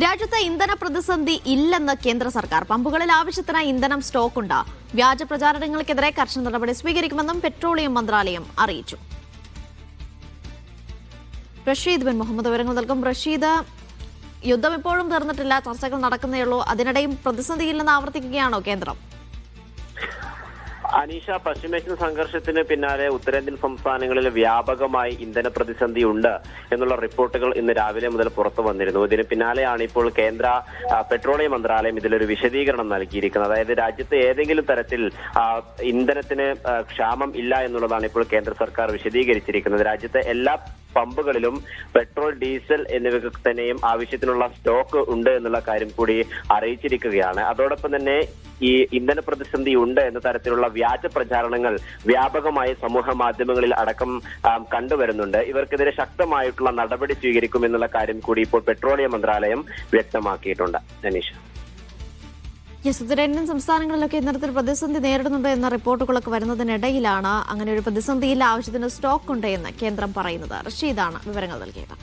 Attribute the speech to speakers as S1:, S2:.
S1: രാജ്യത്ത് ഇന്ധന പ്രതിസന്ധി ഇല്ലെന്ന് കേന്ദ്ര സർക്കാർ. പമ്പുകളിൽ ആവശ്യത്തിനായി ഇന്ധനം സ്റ്റോക്കുണ്ട്. വ്യാജ പ്രചാരണങ്ങൾക്കെതിരെ കർശന നടപടി സ്വീകരിക്കുമെന്നും പെട്രോളിയം മന്ത്രാലയം അറിയിച്ചു. റഷീദ് ബിൻ മുഹമ്മദ് വിവരങ്ങൾ നൽകും. റഷീദ്, യുദ്ധം ഇപ്പോഴും തീർന്നിട്ടില്ല, ചർച്ചകൾ നടക്കുന്നേയുള്ളൂ. അതിനിടെയും പ്രതിസന്ധിയില്ലെന്ന് ആവർത്തിക്കുകയാണോ കേന്ദ്രം?
S2: അനീഷ, പശ്ചിമേഷ്യൻ സംഘർഷത്തിന് പിന്നാലെ ഉത്തരേന്ത്യൻ സംസ്ഥാനങ്ങളിൽ വ്യാപകമായി ഇന്ധന പ്രതിസന്ധി ഉണ്ട് എന്നുള്ള റിപ്പോർട്ടുകൾ ഇന്ന് രാവിലെ മുതൽ പുറത്തു വന്നിരുന്നു. ഇതിന് പിന്നാലെയാണ് ഇപ്പോൾ കേന്ദ്ര പെട്രോളിയം മന്ത്രാലയം ഇതിലൊരു വിശദീകരണം നൽകിയിരിക്കുന്നത്. അതായത് രാജ്യത്ത് ഏതെങ്കിലും തരത്തിൽ ഇന്ധനത്തിന് ക്ഷാമം ഇല്ല എന്നുള്ളതാണ് ഇപ്പോൾ കേന്ദ്ര സർക്കാർ വിശദീകരിച്ചിരിക്കുന്നത്. രാജ്യത്തെ എല്ലാ പമ്പുകളിലും പെട്രോൾ, ഡീസൽ എന്നിവയ്ക്ക് തന്നെയും ആവശ്യത്തിനുള്ള സ്റ്റോക്ക് ഉണ്ട് എന്നുള്ള കാര്യം കൂടി അറിയിച്ചിരിക്കുകയാണ്. അതോടൊപ്പം തന്നെ ഈ ഇന്ധന പ്രതിസന്ധി ഉണ്ട് എന്ന തരത്തിലുള്ള വ്യാജ പ്രചാരണങ്ങൾ വ്യാപകമായി സമൂഹ മാധ്യമങ്ങളിൽ അടക്കം കണ്ടുവരുന്നുണ്ട്. ഇവർക്കെതിരെ ശക്തമായിട്ടുള്ള നടപടി സ്വീകരിക്കുമെന്നുള്ള കാര്യം കൂടി ഇപ്പോൾ പെട്രോളിയം മന്ത്രാലയം വ്യക്തമാക്കിയിട്ടുണ്ട്. അനീഷ്,
S1: ഉത്തരേന്ത്യൻ സംസ്ഥാനങ്ങളിലൊക്കെ ഇത്തരത്തിൽ പ്രതിസന്ധി നേരിടുന്നുണ്ട് എന്ന റിപ്പോർട്ടുകളൊക്കെ വരുന്നതിനിടയിലാണ് അങ്ങനെ ഒരു പ്രതിസന്ധിയിൽ ആവശ്യത്തിന് സ്റ്റോക്ക് ഉണ്ട് എന്ന് കേന്ദ്രം പറയുന്നത്. റഷീദാണ് വിവരങ്ങൾ നൽകിയത്.